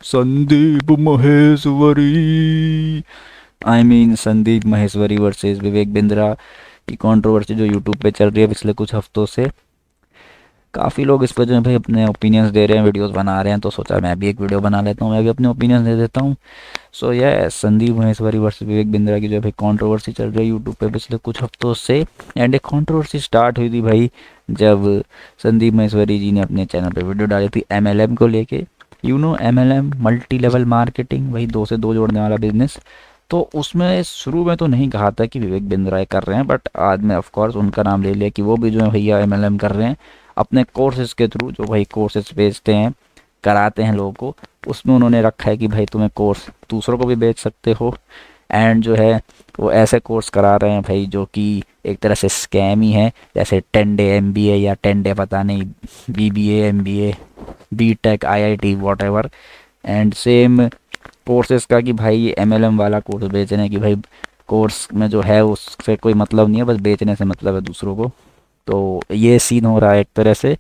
Sandeep Maheshwari, Sandeep Maheshwari versus Vivek Bindra की controversy जो YouTube पे चल रही है पिछले कुछ हफ्तों से। काफ़ी लोग इस पर जो है भाई अपने ओपिनियंस दे रहे हैं, वीडियोस बना रहे हैं, तो सोचा मैं भी एक वीडियो बना लेता हूँ, मैं भी अपने ओपिनियंस दे देता हूँ। सो यह संदीप महेश्वरी वर्सेस विवेक बिंद्रा की जो है भाई कंट्रोवर्सी चल रही है यूट्यूब पे पिछले कुछ हफ्तों से। एंड एक कंट्रोवर्सी स्टार्ट हुई थी भाई जब संदीप महेश्वरी जी ने अपने चैनल पे वीडियो डाली थी एमएलएम को लेके। एमएलएम मल्टी लेवल मार्केटिंग, वही दो से दो जोड़ने वाला बिजनेस। तो उसमें शुरू में तो नहीं कहा था कि विवेक बिंद्रा कर रहे हैं, बट आज में ऑफ कोर्स उनका नाम ले लिया कि वो भी जो है भैया एमएलएम कर रहे हैं अपने कोर्सेज के थ्रू, जो भाई कोर्सेज बेचते हैं, कराते हैं लोगों को। उसमें उन्होंने रखा है कि भाई तुम्हें कोर्स दूसरों को भी बेच सकते हो। एंड जो है वो ऐसे कोर्स करा रहे हैं भाई जो कि एक तरह से स्कैम ही है, जैसे 10 डे एमबीए या 10 डे पता नहीं BBA MBA BTech IIT what. And same courses का कि भाई ये एमएलएम वाला कोर्स बेच रहे हैं कि भाई कोर्स में जो है उससे कोई मतलब नहीं है, बस बेचने से मतलब है दूसरों को। तो ये सीन हो रहा है एक तरह से।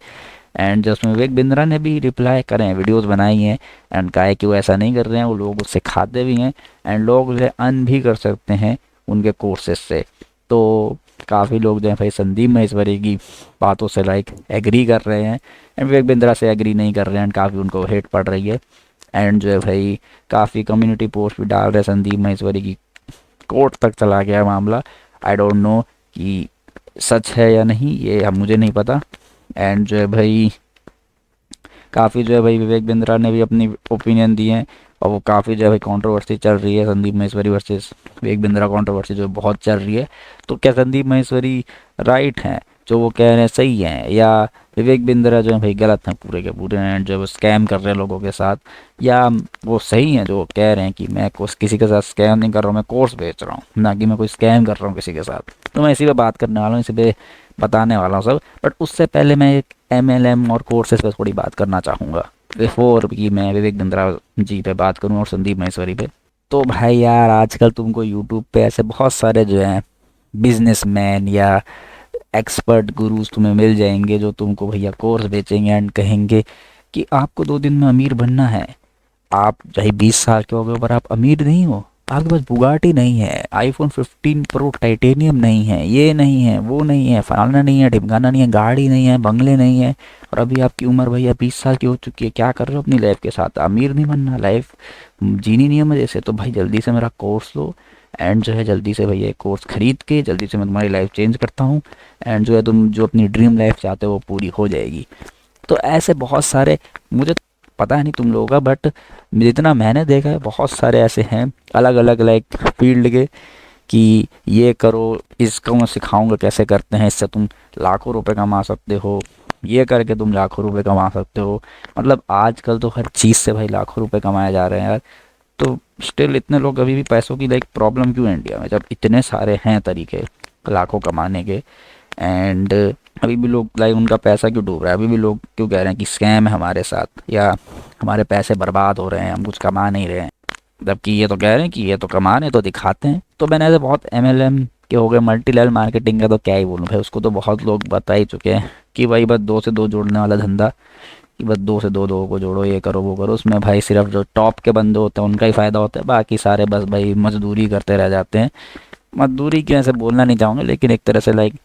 एंड जिसमें विवेक बिंद्रा ने भी रिप्लाई करे हैं, वीडियोस बनाई हैं एंड कहा है कि वो ऐसा नहीं कर रहे हैं, वो लोग उससे खाते भी हैं एंड लोग जो है अर्न भी कर सकते हैं उनके कोर्सेज से। तो काफ़ी लोग जो है भाई संदीप महेश्वरी की बातों से लाइक एग्री कर रहे हैं एंड विवेक बिंद्रा से एग्री नहीं कर रहे हैं एंड काफ़ी उनको हेट पड़ रही है। एंड जो है भाई काफ़ी कम्युनिटी पोस्ट भी डाल रहे हैं संदीप महेश्वरी की। कोर्ट तक चला गया मामला। आई डोंट नो कि सच है या नहीं, ये हम मुझे नहीं पता। एंड जो है भाई काफ़ी जो है भाई विवेक बिंद्रा ने भी अपनी ओपिनियन दी है और वो काफ़ी जो है भाई कंट्रोवर्सी चल रही है, संदीप महेश्वरी वर्सेस विवेक बिंद्रा कंट्रोवर्सी जो बहुत चल रही है। तो क्या संदीप महेश्वरी राइट हैं जो वो कह रहे हैं सही हैं, या विवेक बिंद्रा जो है भाई गलत हैं पूरे के पूरे एंड जो है वो स्कैम कर रहे हैं लोगों के साथ, या वो सही हैं जो कह रहे हैं कि मैं किसी के साथ स्कैम नहीं कर रहा हूँ, मैं कोर्स बेच रहा हूँ, ना कि मैं कोई स्कैम कर रहा हूँ किसी के साथ। तो मैं इसी पे बात करने वाला हूँ, इसी पे बताने वाला हूँ सब। बट उससे पहले मैं एक एमएलएम और कोर्सेज पे थोड़ी बात करना चाहूँगा बिफोर कि मैं विवेक बिंद्रा जी पे बात करूँ और संदीप महेश्वरी पे। तो भाई यार आजकल तुमको यूट्यूब पे ऐसे बहुत सारे जो हैं बिजनेसमैन या एक्सपर्ट गुरुज तुम्हें मिल जाएंगे जो तुमको भैया कोर्स बेचेंगे एंड कहेंगे कि आपको 2 दिन में अमीर बनना है। आप चाहे 20 साल के हो गए पर आप अमीर नहीं हो, आपके पास बुगाटी नहीं है, आईफोन 15 प्रो टाइटेनियम नहीं है, ये नहीं है, वो नहीं है, फलाना नहीं है, ढिमकाना नहीं है, गाड़ी नहीं है, बंगले नहीं है, और अभी आपकी उम्र भैया 20 साल की हो चुकी है, क्या कर रहे हो अपनी लाइफ के साथ? अमीर नहीं बनना, लाइफ जीनी नहीं है मजे से। तो भाई जल्दी से मेरा कोर्स लो एंड जो है जल्दी से भैया कोर्स खरीद के जल्दी से मैं तुम्हारी लाइफ चेंज करता हूँ एंड जो है तुम जो अपनी ड्रीम लाइफ चाहते हो वो पूरी हो जाएगी। तो ऐसे बहुत सारे, मुझे पता नहीं तुम लोगों का, बट जितना मैंने देखा है बहुत सारे ऐसे हैं अलग अलग लाइक फील्ड के कि ये करो, इसको मैं सिखाऊंगा कैसे करते हैं, इससे तुम लाखों रुपए कमा सकते हो, ये करके तुम लाखों रुपए कमा सकते हो। मतलब आजकल तो हर चीज़ से भाई लाखों रुपए कमाए जा रहे हैं यार। तो स्टिल इतने लोग अभी भी पैसों की लाइक प्रॉब्लम क्यों है इंडिया में, जब इतने सारे हैं तरीके लाखों कमाने के। एंड अभी भी लोग लाइक उनका पैसा क्यों डूब रहा है, अभी भी लोग क्यों कह रहे हैं कि स्कैम है हमारे साथ या हमारे पैसे बर्बाद हो रहे हैं, हम कुछ कमा नहीं रहे हैं, जबकि ये तो कह रहे हैं कि ये तो कमा रहे हैं तो दिखाते हैं। तो मैंने ऐसे बहुत एमएलएम के हो गए, मल्टी लेवल मार्केटिंग का तो क्या ही बोलूँ भाई, उसको तो बहुत लोग बता ही चुके हैं कि भाई बस दो से दो जोड़ने वाला धंधा, कि बस दो से दो लोगों को जोड़ो, ये करो वो करो। उसमें भाई सिर्फ जो टॉप के बंदे होते हैं उनका ही फ़ायदा होता है, बाकी सारे बस भाई मजदूरी करते रह जाते हैं। मजदूरी की ऐसे बोलना नहीं चाहूँगा, लेकिन एक तरह से लाइक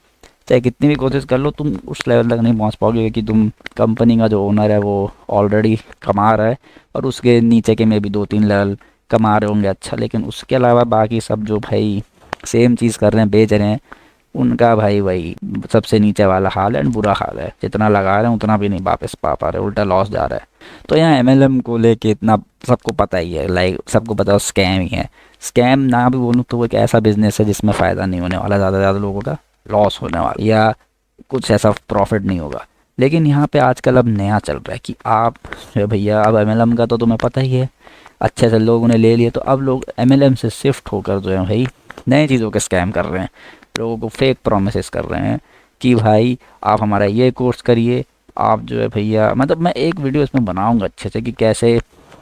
चाहे कितनी भी कोशिश कर लो तुम उस लेवल तक नहीं पहुंच पाओगे कि तुम कंपनी का जो ओनर है वो ऑलरेडी कमा रहा है और उसके नीचे के में भी 2-3 लेवल कमा रहे होंगे अच्छा, लेकिन उसके अलावा बाकी सब जो भाई सेम चीज़ कर रहे हैं बेच रहे हैं उनका भाई वही सबसे नीचे वाला हाल है एंड बुरा हाल है, जितना लगा रहे हैं उतना भी नहीं वापस पा पा रहे, उल्टा लॉस जा रहा है। तो यहाँ एमएलएम को लेके इतना सबको पता ही है, लाइक सबको पता है स्कैम ही है। स्कैम ना भी बोलूँ तो वो एक ऐसा बिजनेस है जिसमें फ़ायदा नहीं होने वाला, ज़्यादा से ज़्यादा लोगों का लॉस होने वाला या कुछ ऐसा प्रॉफिट नहीं होगा। लेकिन यहाँ पे आजकल अब नया चल रहा है कि आप भैया अब एमएलएम का तो तुम्हें पता ही है, अच्छे से लोगों ने ले लिए, तो अब लोग एमएलएम से शिफ्ट होकर जो है भाई नई चीज़ों के स्कैम कर रहे हैं, लोगों को फेक प्रोमिस कर रहे हैं कि भाई आप हमारा ये कोर्स करिए, आप जो है भैया, मतलब मैं एक वीडियो इसमें बनाऊंगा अच्छे से कि कैसे,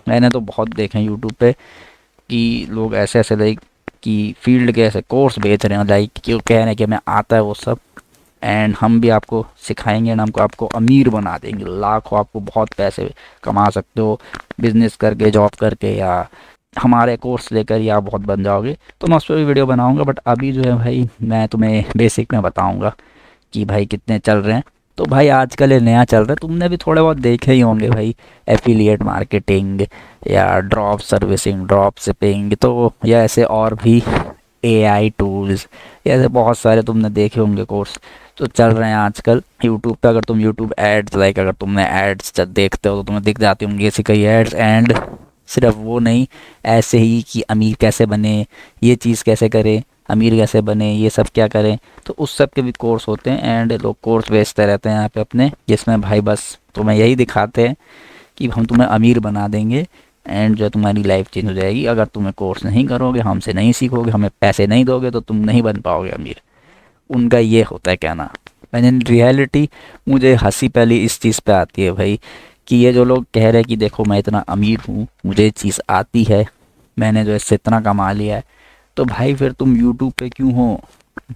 मैंने तो बहुत देखे हैं यूट्यूब पे कि लोग ऐसे ऐसे लाइक कि फील्ड के ऐसे कोर्स बेच रहे हैं, लाइक कि वो कह रहे हैं कि हमें आता है वो सब, एंड हम भी आपको सिखाएंगे एंड हमको आपको अमीर बना देंगे, लाखों आपको बहुत पैसे कमा सकते हो बिजनेस करके, जॉब करके, या हमारे कोर्स लेकर या बहुत बन जाओगे। तो मैं उस पर भी वीडियो बनाऊंगा, बट अभी जो है भाई मैं तुम्हें बेसिक में बताऊंगा कि भाई कितने चल रहे हैं। तो भाई आजकल ये नया चल रहा है, तुमने भी थोड़े बहुत देखे ही होंगे भाई, एफिलिएट मार्केटिंग या ड्रॉप सर्विसिंग, ड्रॉप शिपिंग, तो या ऐसे और भी एआई टूल्स, ऐसे बहुत सारे तुमने देखे होंगे कोर्स जो चल रहे हैं आजकल यूट्यूब पे। अगर तुम यूट्यूब एड्स, लाइक अगर तुमने एड्स जब देखते हो तो तुम्हें दिख जाती होंगी ऐसी कई एड्स। एंड सिर्फ वो नहीं, ऐसे ही कि अमीर कैसे बने, ये चीज़ कैसे करें, अमीर कैसे बने, ये सब क्या करें, तो उस सब के भी कोर्स होते हैं। एंड लोग कोर्स बेचते रहते हैं यहाँ पे अपने, जिसमें भाई बस तुम्हें यही दिखाते हैं कि हम तुम्हें अमीर बना देंगे एंड जो तुम्हारी लाइफ चेंज हो जाएगी। अगर तुम्हें कोर्स नहीं करोगे, हमसे नहीं सीखोगे, हमें पैसे नहीं दोगे, तो तुम नहीं बन पाओगे अमीर। उनका ये होता है कहना। मैंने रियलिटी, मुझे हंसी पहले इस चीज़ पे आती है भाई, कि ये जो लोग कह रहे हैं कि देखो मैं इतना अमीर हूँ, मुझे ये चीज़ आती है, मैंने जो इससे इतना कमा लिया है, तो भाई फिर तुम यूट्यूब पे क्यों हो?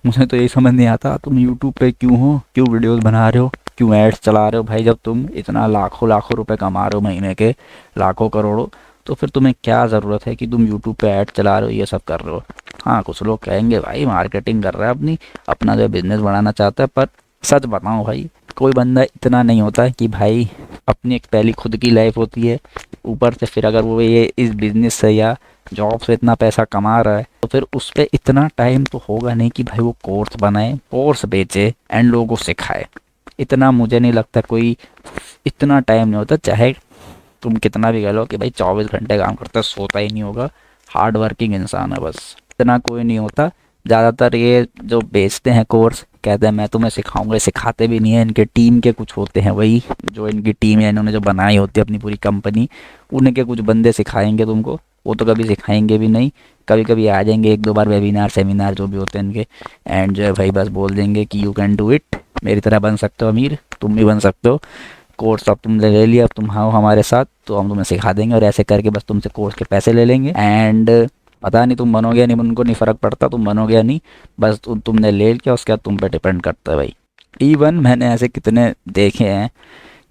मुझे तो यही समझ नहीं आता, तुम यूट्यूब पे क्यों हो, क्यों वीडियोस बना रहे हो, क्यों एड्स चला रहे हो भाई? जब तुम इतना लाखों लाखों रुपए कमा रहे हो महीने के, लाखों करोड़ों, तो फिर तुम्हें क्या ज़रूरत है कि तुम यूट्यूब पे ऐड चला रहे हो, ये सब कर रहे हो? हाँ, कुछ लोग कहेंगे भाई मार्केटिंग कर रहा है अपनी, अपना जो बिजनेस बढ़ाना चाहता है, पर सच बताऊँ भाई, कोई बंदा इतना नहीं होता है कि भाई अपनी एक पहली खुद की लाइफ होती है, ऊपर से फिर अगर वो ये इस बिजनेस से या जॉब से इतना पैसा कमा रहा है, तो फिर उस पर इतना टाइम तो होगा नहीं कि भाई वो कोर्स बनाए, कोर्स बेचे एंड लोगों को सिखाए। इतना मुझे नहीं लगता, कोई इतना टाइम नहीं होता, चाहे तुम कितना भी कह लो कि भाई 24 घंटे काम करता है, सोता ही नहीं होगा, हार्ड वर्किंग इंसान है, बस इतना कोई नहीं होता। ज़्यादातर ये जो बेचते हैं कोर्स, कहते हैं मैं तुम्हें सिखाऊंगा, सिखाते भी नहीं है, इनके टीम के कुछ होते हैं, वही जो इनकी टीम है, इन्होंने जो बनाई होती है अपनी पूरी कंपनी, उनके कुछ बंदे सिखाएंगे तुमको, वो तो कभी सिखाएंगे भी नहीं। कभी कभी आ जाएंगे एक दो बार वेबिनार सेमिनार जो भी होते हैं इनके, एंड जो है भाई बस बोल देंगे कि यू कैन डू इट, मेरी तरह बन सकते हो अमीर, तुम भी बन सकते हो, कोर्स अब तुमने ले लिया, अब तुम आओ हमारे साथ तो हम तुम्हें सिखा देंगे, और ऐसे करके बस तुमसे कोर्स के पैसे ले लेंगे। एंड पता नहीं तुम बनोगे या नहीं, उनको नहीं फ़र्क पड़ता तुम बनोगे या नहीं, बस तुमने ले लिया, उसके बाद तुम पे डिपेंड करता है भाई। इवन मैंने ऐसे कितने देखे हैं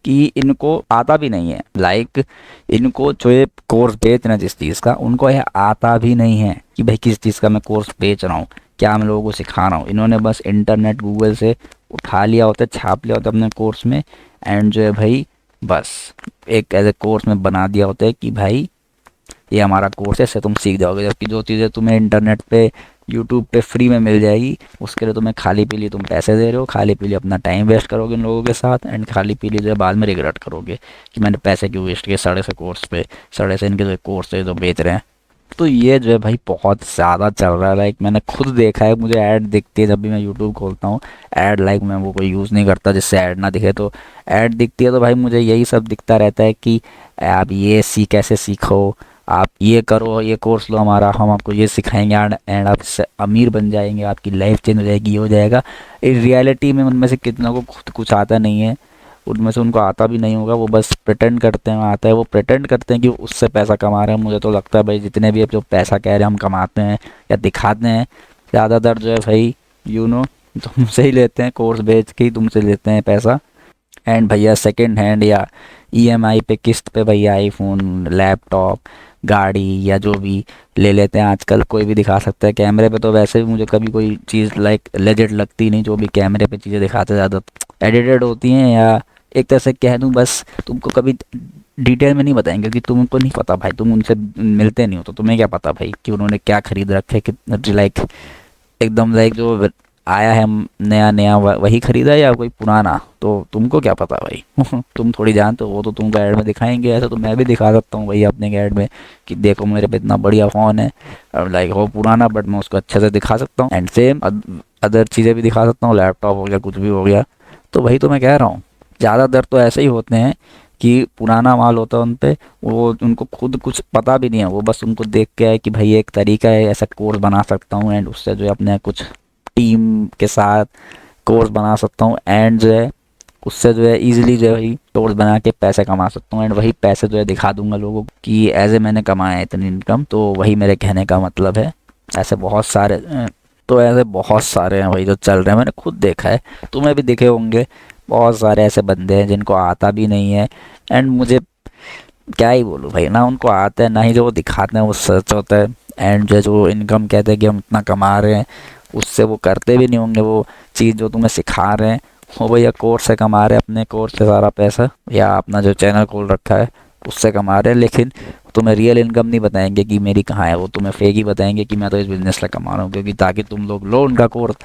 कि इनको आता भी नहीं है, लाइक इनको जो ये कोर्स बेच रहे हैं जिस चीज़ का, उनको यह आता भी नहीं है कि भाई किस चीज़ का मैं कोर्स बेच रहा हूँ, क्या मैं लोगों को सिखा रहा हूँ। इन्होंने बस इंटरनेट गूगल से उठा लिया होता है, छाप लिया होता है अपने कोर्स में, एंड जो है भाई बस एक ऐसे कोर्स में बना दिया होता है कि भाई ये हमारा कोर्स है, इससे तुम सीख जाओगे। जबकि जो चीज़ें तुम्हें इंटरनेट पे, यूट्यूब पे फ्री में मिल जाएगी, उसके लिए तुम्हें खाली पीली तुम पैसे दे रहे हो, खाली पीली अपना टाइम वेस्ट करोगे इन लोगों के साथ, एंड खाली पीली जो है बाद में रिग्रेट करोगे कि मैंने पैसे क्यों वेस्ट किए सड़े से कोर्स पे, सड़े से इनके जो कोर्स है जो बेच रहे हैं। तो ये जो है भाई बहुत ज़्यादा चल रहा है, लाइक मैंने खुद देखा है, मुझे ऐड दिखती है जब भी मैं यूट्यूब खोलता हूँ, ऐड, लाइक मैं वो कोई यूज़ नहीं करता जिससे ऐड ना दिखे, तो ऐड दिखती है तो भाई मुझे यही सब दिखता रहता है कि आप ये कैसे सीखो, आप ये करो, ये कोर्स लो हमारा, हम आपको ये सिखाएंगे एंड आप इससे अमीर बन जाएंगे, आपकी लाइफ चेंज हो जाएगी, ये हो जाएगा। इन रियलिटी में उनमें से कितनों को खुद कुछ आता नहीं है, उनमें से उनको आता भी नहीं होगा, वो बस प्रिटेंड करते हैं आता है, वो प्रिटेंड करते हैं कि उससे पैसा कमा रहे हैं। मुझे तो लगता है भाई जितने भी अब जो पैसा कह रहे हैं हम कमाते हैं या दिखाते हैं, ज़्यादातर जो है भाई तुमसे ही लेते हैं, कोर्स बेच के ही तुमसे लेते हैं पैसा। एंड भैया सेकंड हैंड या ईएमआई पे, किस्त पे भैया आईफोन, लैपटॉप, गाड़ी या जो भी ले लेते हैं आजकल, कोई भी दिखा सकता है। कैमरे पे तो वैसे भी मुझे कभी कोई चीज़ लाइक लेजिट लगती नहीं, जो भी कैमरे पे चीज़ें दिखाते ज़्यादा एडिटेड होती हैं, या एक तरह से कह दूँ बस तुमको कभी डिटेल में नहीं बताएंगे क्योंकि तुमको नहीं पता भाई, तुम उनसे मिलते नहीं हो, तो तुम्हें क्या पता भाई कि उन्होंने क्या खरीद रखे, कितना लाइक एकदम लाइक जो आया है नया नया वही खरीदा या कोई पुराना, तो तुमको क्या पता भाई तुम थोड़ी जानते हो, वो तो तुमको ऐड में दिखाएंगे। ऐसा तो मैं भी दिखा सकता हूँ भाई अपने ऐड में कि देखो मेरे पे इतना बढ़िया फ़ोन है, और लाइक हो पुराना बट मैं उसको अच्छे से दिखा सकता हूँ, एंड सेम अदर चीज़ें भी दिखा सकता हूँ, लैपटॉप हो गया, कुछ भी हो गया। तो वही तो मैं कह रहा हूँ, ज़्यादातर तो ऐसे ही होते हैं कि पुराना माल होता है उन पे, वो उनको खुद कुछ पता भी नहीं है, वो बस उनको देख के है कि भाई एक तरीका है, ऐसा कोर्स बना सकता हूँ एंड उससे जो है अपने कुछ टीम के साथ कोर्स बना सकता हूँ, एंड जो है उससे जो है इजीली जो है वही कोर्स बना के पैसे कमा सकता हूँ, एंड वही पैसे जो है दिखा दूंगा लोगों को कि एज ए मैंने कमाया है इतनी इनकम। तो वही मेरे कहने का मतलब है। ऐसे बहुत सारे तो ऐसे बहुत सारे हैं भाई जो चल रहे हैं, मैंने खुद देखा है, तुम्हें भी दिखे होंगे। बहुत सारे ऐसे बंदे हैं जिनको आता भी नहीं है, एंड मुझे क्या ही बोलूँ भाई, ना उनको आता है ना ही जो वो दिखाते हैं वो सच होता है। एंड जो इनकम कहते हैं कि हम इतना कमा रहे हैं, उससे वो करते भी नहीं होंगे वो चीज़ जो तुम्हें सिखा रहे हैं। वो भैया कोर्स से कमा रहे हैं, अपने कोर्स से सारा पैसा, या अपना जो चैनल खोल रखा है उससे कमा रहे हैं, लेकिन तुम्हें रियल इनकम नहीं बताएंगे कि मेरी कहाँ है। वो तुम्हें फेक ही बताएंगे कि मैं तो इस बिज़नेस से कमा रहा हूँ, क्योंकि ताकि तुम लोग लो उनका कोर्स,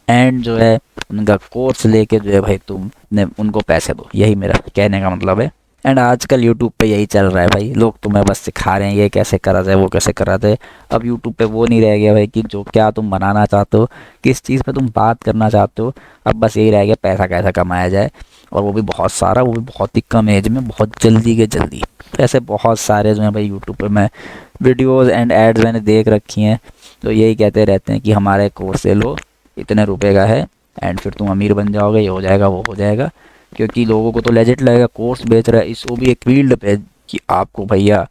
एंड जो है उनका कोर्स लेके जो है भाई तुमने उनको पैसे दो। यही मेरा कहने का मतलब है। एंड आजकल यूट्यूब पे यही चल रहा है भाई, लोग तुम्हें बस सिखा रहे हैं ये कैसे करा जाए वो कैसे करा जाए। अब यूट्यूब पे वो नहीं रह गया भाई कि जो क्या तुम बनाना चाहते हो, किस चीज़ पे तुम बात करना चाहते हो। अब बस यही रह गया पैसा कैसे कमाया जाए, और वो भी बहुत सारा, वो भी बहुत ही कम एज में, बहुत जल्दी के जल्दी। तो ऐसे बहुत सारे जो हैं भाई यूट्यूब पे मैं वीडियोज़ एंड एड्स मैंने देख रखी हैं, तो यही कहते रहते हैं कि हमारे कोर्स से लो, इतने रुपए का है, एंड फिर तुम अमीर बन जाओगे, ये हो जाएगा वो हो जाएगा। क्योंकि लोगों को तो लेजिट लगेगा कोर्स बेच रहा है, इस वो भी एक फील्ड पे कि आपको भैया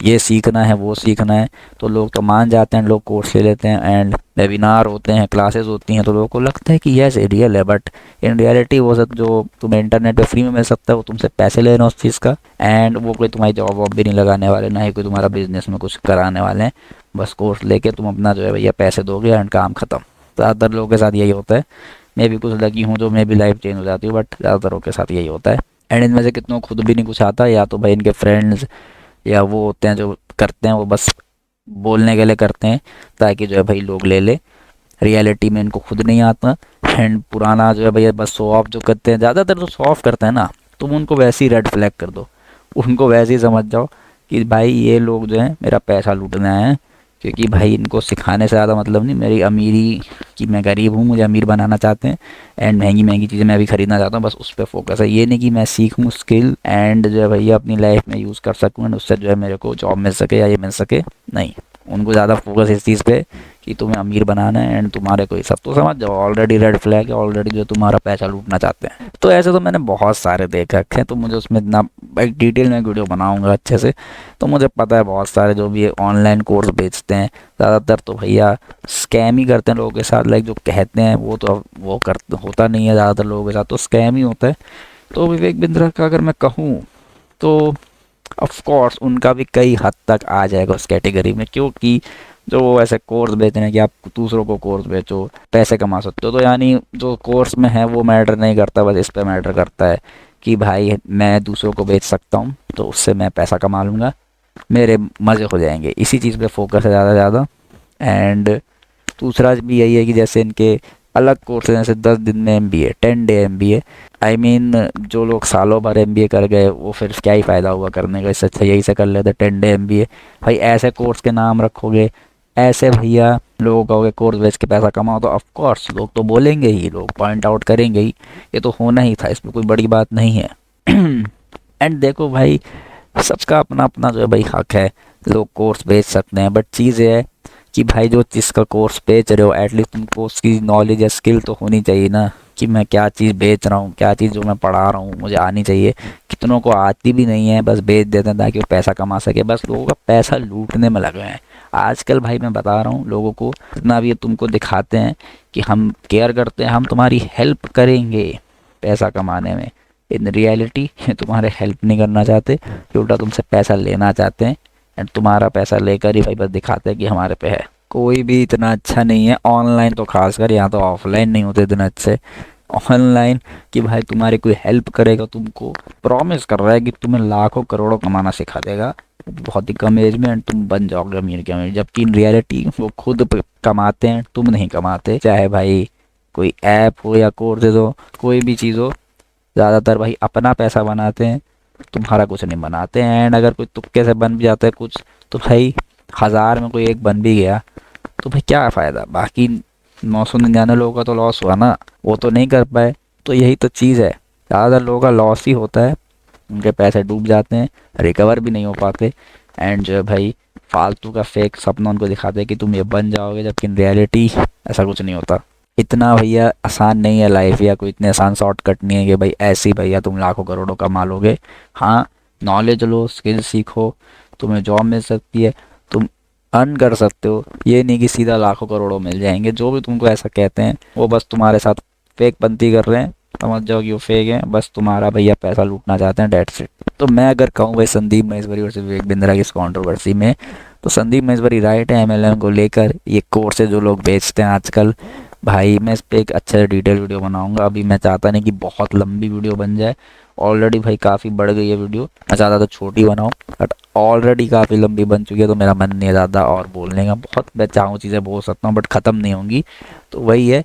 ये सीखना है वो सीखना है, तो लोग तो मान जाते हैं, लोग कोर्स ले लेते हैं, एंड वेबिनार होते हैं, क्लासेस होती हैं, तो लोगों को लगता है कि यस ये रियल है। बट इन रियलिटी वो सब जो तुम्हें इंटरनेट पे फ्री में मिल सकता है वो तुमसे पैसे ले रहे हैं उस चीज़ का, एंड वो कोई तुम्हारी जॉब वॉब भी नहीं लगाने वाले, ना ही कोई तुम्हारा बिजनेस में कुछ कराने वाले हैं। बस कोर्स लेके तुम अपना जो है भैया पैसे दोगे एंड काम खत्म। ज़्यादातर लोगों के साथ यही होता है। मैं भी कुछ लगी हूँ जो मैं भी लाइफ चेंज हो जाती हूँ, बट ज़्यादातर के साथ यही होता है। एंड इनमें से कितनों खुद भी नहीं कुछ आता, या तो भाई इनके फ्रेंड्स या वो होते हैं जो करते हैं, वो बस बोलने के लिए करते हैं ताकि जो है भाई लोग ले ले। रियलिटी में इनको खुद नहीं आता, एंड पुराना जो है भैया बस शो ऑफ जो करते हैं, ज़्यादातर तो शो ऑफ करते हैं ना, तुम उनको वैसे ही रेड फ्लैग कर दो, उनको वैसे ही समझ जाओ कि भाई ये लोग जो है मेरा पैसा लूटना है। क्योंकि भाई इनको सिखाने से ज़्यादा मतलब नहीं मेरी अमीरी, कि मैं गरीब हूँ मुझे अमीर बनाना चाहते हैं, एंड महंगी महंगी चीज़ें मैं भी खरीदना चाहता हूँ, बस उस पर फोकस है। ये नहीं कि मैं सीखूँ स्किल एंड जो है भैया अपनी लाइफ में यूज़ कर सकूँ, एंड उससे जो है मेरे को जॉब मिल सके या ये मिल सके, नहीं। उनको ज़्यादा फोकस इस चीज़ पे कि तुम्हें अमीर बनाना है, एंड तुम्हारे कोई सब तो समझ जाओ ऑलरेडी रेड फ्लैग है, ऑलरेडी जो तुम्हारा पैसा लूटना चाहते हैं। तो ऐसे तो मैंने बहुत सारे देख रखे हैं, तो मुझे उसमें इतना एक डिटेल में वीडियो बनाऊंगा अच्छे से। तो मुझे पता है बहुत सारे जो भी ऑनलाइन कोर्स बेचते हैं ज़्यादातर तो भैया स्कैम ही करते हैं लोगों के साथ। लाइक जो कहते हैं वो तो वो कर होता नहीं है, ज़्यादातर लोगों के साथ तो स्कैम ही होता है। तो विवेक बिंद्रा का अगर मैं कहूँ तो ऑफ कोर्स उनका भी कई हद तक आ जाएगा उस कैटेगरी में, क्योंकि जो ऐसे कोर्स बेचते हैं कि आप दूसरों को कोर्स बेचो पैसे कमा सकते हो, तो यानी जो कोर्स में है वो मैटर नहीं करता, बस इस पे मैटर करता है कि भाई मैं दूसरों को बेच सकता हूँ तो उससे मैं पैसा कमा लूँगा, मेरे मज़े हो जाएंगे, इसी चीज़ पे फोकस है ज़्यादा ज़्यादा। एंड दूसरा भी यही है कि जैसे इनके अलग कोर्स हैं, जैसे 10 दिन में MBA, 10 day MBA। I mean जो लोग सालों भर MBA कर गए वो फिर क्या ही फ़ायदा हुआ करने का, इससे अच्छा यही से कर लेते 10 डे MBA। भाई ऐसे कोर्स के नाम रखोगे, ऐसे भैया लोगों कहोगे कोर्स बेच के पैसा कमाओ, तो ऑफ कोर्स लोग तो बोलेंगे ही, लोग पॉइंट आउट करेंगे ही। ये तो होना ही था, इसमें कोई बड़ी बात नहीं है। एंड देखो भाई सबका अपना अपना जो है भाई हक है, लोग कोर्स बेच सकते हैं, बट चीज़ ये है कि भाई जो चीज़ का कोर्स बेच रहे हो एटलीस्ट तुमको उसकी नॉलेज या स्किल तो होनी चाहिए ना, कि मैं क्या चीज़ बेच रहा हूँ, क्या चीज़ जो मैं पढ़ा रहा हूँ मुझे आनी चाहिए। कितनों को आती भी नहीं है, बस बेच देते हैं ताकि वो पैसा कमा सके, बस लोगों का पैसा लूटने में लगे हैं आजकल। भाई मैं बता रहा हूँ लोगों को, इतना भी ये तुमको दिखाते हैं कि हम केयर करते हैं, हम तुम्हारी हेल्प करेंगे पैसा कमाने में, इन रियलिटी ये तुम्हारे हेल्प नहीं करना चाहते, ये उल्टा तुमसे पैसा लेना चाहते हैं, एंड तुम्हारा पैसा लेकर ही भाई बस दिखाते हैं कि हमारे पे है। कोई भी इतना अच्छा नहीं है ऑनलाइन, तो खासकर यहाँ तो ऑफलाइन नहीं होते इतने अच्छे। ऑनलाइन कि भाई तुम्हारी कोई हेल्प करेगा, तुमको प्रॉमिस कर रहा है कि तुम्हें लाखों करोड़ों कमाना सिखा देगा बहुत ही कम एज में, एंड तुम बन जाओगे अमीर के अमीर। जबकि इन रियलिटी वो खुद कमाते हैं, तुम नहीं कमाते। चाहे भाई कोई ऐप हो या कोर्सेज हो, कोई भी चीज़ हो, ज़्यादातर भाई अपना पैसा बनाते हैं, तुम्हारा कुछ नहीं बनाते हैं। एंड अगर कोई तुक्के से बन भी जाता है कुछ, तो भाई 1000 में कोई एक बन भी गया तो भाई क्या फ़ायदा, बाकी 999 लोगों का तो लॉस हुआ ना, वो तो नहीं कर पाए। तो यही तो चीज़ है, ज़्यादातर लोगों का लॉस ही होता है, उनके पैसे डूब जाते हैं, रिकवर भी नहीं हो पाते। एंड जो है भाई फालतू का फेक सपना उनको दिखाते हैं कि तुम ये बन जाओगे, जबकि इन रियलिटी ऐसा कुछ नहीं होता। इतना भैया आसान नहीं है लाइफ, या कोई इतने आसान शॉर्टकट नहीं है कि भाई ऐसे ही भैया तुम लाखों करोड़ों कमा लोगे। हाँ नॉलेज लो, स्किल सीखो, तुम्हें जॉब मिल सकती है, तुम अर्न कर सकते हो। ये नहीं कि सीधा लाखों करोड़ों मिल जाएंगे। जो भी तुमको ऐसा कहते हैं वो बस तुम्हारे साथ फेक बनती कर रहे हैं, समझ जाओ कि वो फेक है, बस तुम्हारा भैया पैसा लूटना चाहते हैं, डेट्स इट। तो मैं अगर कहूँ भाई संदीप महेश्वरी वर्सेस विवेक बिंद्रा की इस कंट्रोवर्सी में, तो संदीप महेश्वरी राइट है एमएलएम को लेकर। ये कोर्सेज जो लोग बेचते हैं आजकल, भाई मैं इस पर एक अच्छा डिटेल वीडियो बनाऊंगा। अभी मैं चाहता नहीं कि बहुत लंबी वीडियो बन जाए, ऑलरेडी भाई काफ़ी बढ़ गई है वीडियो, मैं चाहता तो छोटी बनाऊँ, बट ऑलरेडी काफ़ी लंबी बन चुकी है, तो मेरा मन नहीं है ज़्यादा और बोलने का। बहुत मैं चाहूँ चीज़ें बोल सकता हूँ बट ख़त्म नहीं होंगी। तो वही है,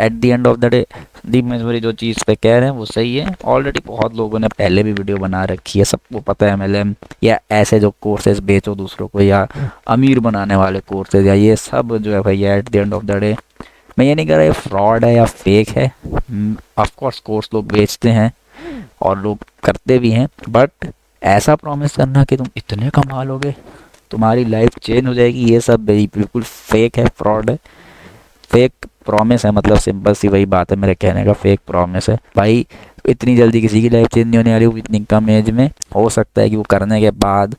at the end of the day Deep Maheshwari जो चीज़ पे कह रहे हैं वो सही है। ऑलरेडी बहुत लोगों ने पहले भी वीडियो बना रखी है, सबको पता है एमएलएम या ऐसे जो कोर्सेज बेचो दूसरों को, या अमीर बनाने वाले कोर्सेज, या ये सब जो है भैया eight the end of the day, मैं ये नहीं कह रहा ये फ्रॉड है या फेक है। ऑफ कोर्स कोर्स लोग बेचते हैं और लोग करते भी हैं, बट ऐसा प्रॉमिस करना कि तुम इतने कमा लोगे, तुम्हारी लाइफ चेंज हो जाएगी, ये सब बिल्कुल फेक है, फ्रॉड है, फेक प्रॉमिस है। मतलब सिंपल सी वही बात है मेरे कहने का, फेक प्रॉमिस है भाई। इतनी जल्दी किसी की लाइफ चेंज नहीं होने वाली, वो इतनी कम एज में। हो सकता है कि वो करने के बाद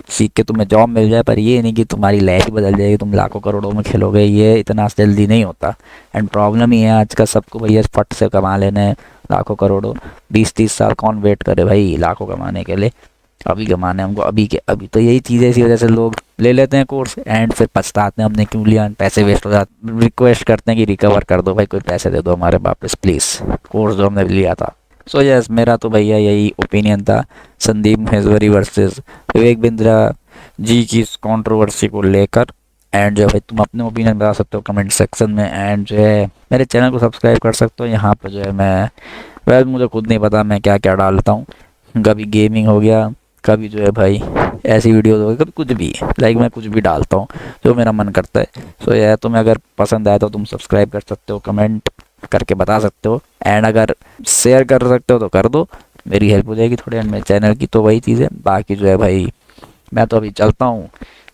सीख के तुम्हें जॉब मिल जाए, पर ये नहीं कि तुम्हारी लाइफ ही बदल जाएगी, तुम लाखों करोड़ों में खेलोगे, ये इतना जल्दी नहीं होता। एंड प्रॉब्लम ही है आज का सबको भैया फट से कमा लेने हैं लाखों करोड़ों। 20-30 साल कौन वेट करे भाई लाखों कमाने के लिए, अभी कमाने हमको अभी के अभी। तो यही चीज़ है, इसी वजह से लोग ले लेते हैं कोर्स एंड फिर पछताते हैं हमने क्यों लिया, पैसे वेस्ट हो जाते, रिक्वेस्ट करते हैं कि रिकवर कर दो भाई, कोई पैसे दे दो हमारे वापस प्लीज़, कोर्स जो हमने लिया था। सो यस, मेरा तो भैया यही ओपिनियन था संदीप महेश्वरी वर्सेस विवेक बिंद्रा जी की इस कंट्रोवर्सी को लेकर। एंड जो है भाई तुम अपने ओपिनियन बता सकते हो कमेंट सेक्शन में, एंड जो है मेरे चैनल को सब्सक्राइब कर सकते हो। यहाँ पर जो है मैं मुझे खुद नहीं पता मैं क्या क्या डालता हूँ, कभी गेमिंग हो गया, कभी जो है भाई ऐसी वीडियोस हो गई, कभी कुछ भी, लाइक मैं कुछ भी डालता हूँ जो मेरा मन करता है। सो यह तुम्हें अगर पसंद आया तो तुम सब्सक्राइब कर सकते हो, कमेंट करके बता सकते हो, एंड अगर शेयर कर सकते हो तो कर दो, मेरी हेल्प हो जाएगी थोड़ी एंड मेरे चैनल की। तो वही चीज़ है, बाकी जो है भाई मैं तो अभी चलता हूँ,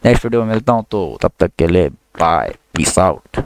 नेक्स्ट वीडियो में मिलता हूँ, तो तब तक के लिए बाय, पीस आउट।